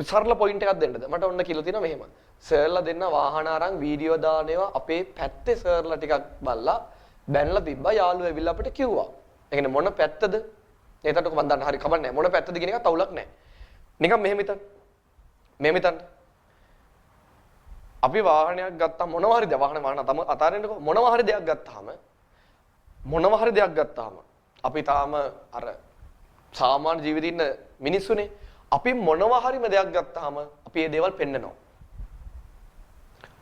සරල පොයින්ට් එකක් දෙන්නද? මට ඔන්න කියලා තියෙනවා මෙහෙම. සර්ලා දෙන්න වාහන අරන් වීඩියෝ දානවා අපේ පැත්තේ සර්ලා ටිකක් බලලා බැනලා තිබ්බා යාළුවෝ ඇවිල්ලා අපිට කිව්වා. ඒ කියන්නේ මොන පැත්තද? ඒකට මම දන්න හරි කමක් නැහැ. මොන පැත්තද කියන එක තවුලක් නැහැ. නිකන් මෙහෙම හිතන්න. මෙහෙම හිතන්න. අපි වාහනයක් ගත්තා මොනවා හරි වාහන තම අතාරින්නකෝ මොනවා හරි දෙයක් ගත්තාම අපි තාම අර සාමාන්‍ය ජීවිතේ ඉන්න මිනිස්සුනේ අපි මොනවා හරිම දෙයක් ගත්තාම අපි මේ දේවල් පෙන්නනවා.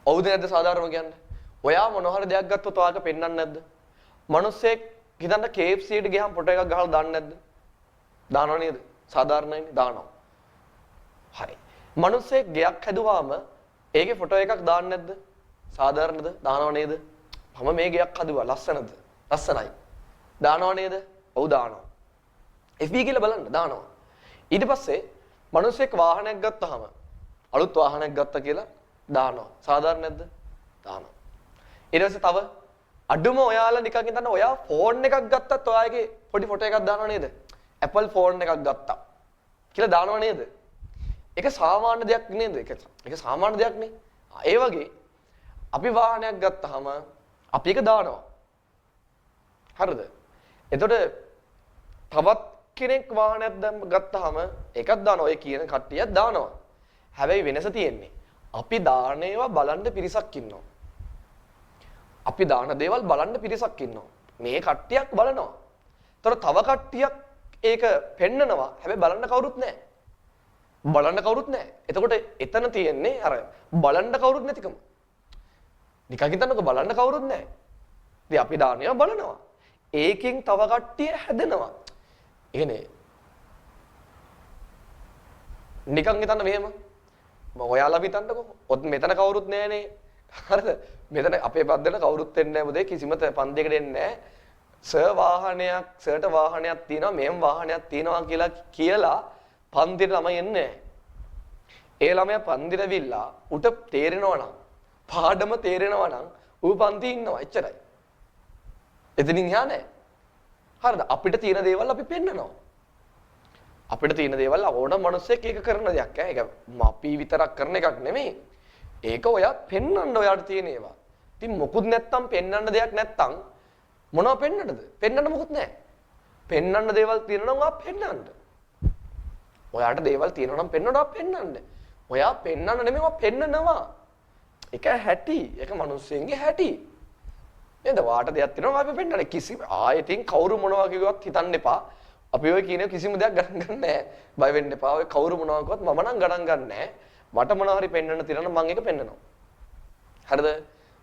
ඔව්ද නැද්ද සාධාරණව කියන්නේ? ඔයා මොනවා හරි දෙයක් ගත්තොත් ඔයාලට පෙන්වන්නේ නැද්ද? මිනිස්සෙක් හිතන්න KFC එකට ගියාම ෆොටෝ එකක් ගහලා දාන්නේ නැද්ද? දානව නේද? සාධාරණයිනේ දානවා. හරි. මිනිස්සෙක් ගයක් හැදුවාම ඒකේ ෆොටෝ එකක් දාන්නේ නැද්ද? සාධාරණද? දානව නේද? මම මේ ගයක් හදුවා ලස්සනද? ලස්සනයි. දානව නේද? ඔව් දානවා. FB කියලා බලන්න දානවා. ඊට පස්සේ මිනිස්සෙක් වාහනයක් ගත්තාම අලුත් වාහනයක් ගත්තා කියලා දානවා. සාධාරණ නැද්ද? දානවා. ඊට පස්සේ තව අඩුම ඔයාලා නිකන් හිතන්න ඔයා ෆෝන් එකක් ගත්තත් ඔයාගේ පොඩි ෆොටෝ එකක් දානව නේද? Apple ෆෝන් එකක් ගත්තා කියලා දානව නේද? ඒක සාමාන්‍ය දෙයක් නේද? ඒක සාමාන්‍ය දෙයක් නේ. ඒ වගේ අපි වාහනයක් ගත්තාම අපි ඒක දානවා. හරිද? එතකොට තවත් කෙනෙක් වාහනයක් ගත්තාම ඒකත් දානවා. ඔය කියන කට්ටියක් දානවා. හැබැයි වෙනස තියෙන්නේ අපි දාන ඒවා බලන්න පිරිසක් ඉන්නවා. අපි දාන දේවල් බලන්න පිරිසක් ඉන්නවා. මේ කට්ටියක් බලනවා. ඒතර තව කට්ටියක් ඒක පෙන්නනවා. හැබැයි බලන්න කවුරුත් නැහැ. බලන්න කවුරුත් නැහැ. එතකොට එතන තියෙන්නේ අර බලන්න කවුරුත් නැතිකම. නිකන් හිතන්නකෝ බලන්න කවුරුත් නැහැ. ඉතින් අපි දාන ඒවා බලනවා. ඒකෙන් තව කට්ටිය හැදෙනවා. ඒකනේ. නිකන් හිතන්න මෙහෙම. ඔයාලා හිතන්නකෝ. ඔත් මෙතන කවුරුත් නැහනේ. හරිද? මෙතන අපේ පන්තිවල කවුරුත් එන්නේ නැහැ මොදේ කිසිම පන්තියකට එන්නේ නැහැ. සර්ට වාහනයක් තියෙනවා මෙහෙම වාහනයක් තියෙනවා කියලා පන්තියට ළමයි එන්නේ නැහැ. ඒ ළමයා පන්තිට ඇවිල්ලා උට තේරෙනවා නම් පාඩම තේරෙනවා නම් ඌ පන්ති ඉන්නවා එච්චරයි. එතනින් යහා නැහැ. හරිද? අපිට තියෙන දේවල් අපි පෙන්නනවා. අපිට තියෙන දේවල් ඕනම මිනිස්සෙක් ඒක කරන දෙයක් ඈ. ඒක අපි විතරක් කරන එකක් නෙමෙයි. ඒක ඔයා පෙන්වන්න ඔයාට තියෙන ඒවා. ඉතින් මොකුත් නැත්තම් පෙන්වන්න දෙයක් නැත්තම් මොනව පෙන්වන්නද? පෙන්වන්න මොකුත් නැහැ. පෙන්වන්න දේවල් තියෙනවා නම් ඔයා පෙන්වන්න. ඔයාට දේවල් තියෙනවා නම් පෙන්වනවා පෙන්වන්න. ඔයා පෙන්වන්න නෙමෙයි ඔයා පෙන්නනවා. ඒක හැටි. ඒක මිනිස්සුන්ගේ හැටි. නේද? වාට දෙයක් තියෙනවා අපි පෙන්වන්නේ. කිසි ආයෙතින් කවුරු මොනවා කිව්වත් හිතන්න එපා. අපි ඔය කියන කිසිම දෙයක් ගණන් ගන්න නැහැ. බය වෙන්න එපා. ඔය කවුරු මොනවා කිව්වත් මම නම් ගණන් ගන්න නැහැ. මට මොනවා හරි පෙන්වන්න තියෙනවා නම් මම ඒක පෙන්වනවා. හරිද?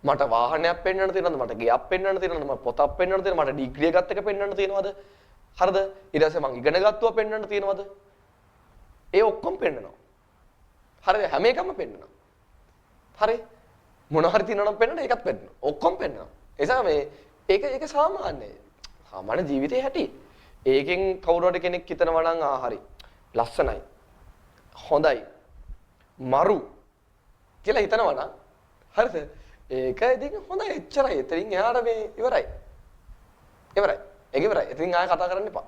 මට වාහනයක් පෙන්වන්න තියෙනවද? මට ගෙයක් පෙන්වන්න තියෙනවද? මට පොතක් පෙන්වන්න තියෙනවද? මට ඩිග්‍රී එකක් එක පෙන්වන්න තියෙනවද? හරිද? ඊට පස්සේ මම ඉගෙන ගත්තා පෙන්වන්න තියෙනවද? ඒ ඔක්කොම පෙන්වනවා. හරිද? හැම එකම පෙන්වනවා. හරි? මොනවා හරි තියෙනවා නම් පෙන්වන්න ඒකත් පෙන්වනවා. ඔක්කොම පෙන්වනවා. එසා මේ ඒක සාමාන්‍යයි. සාමාන්‍ය ජීවිතේ හැටි. ඒකෙන් කවුරු හරි කෙනෙක් හිතනවා නම් හරි ලස්සනයි. හොඳයි. මරු කියලා හිතනවා නම් හරිද? ඒක ඉතින් හොඳයි එච්චරයි. එතනින් එහාට මේ ඉවරයි. ඒක ඉවරයි. ඉතින් ආයෙ කතා කරන්න එපා.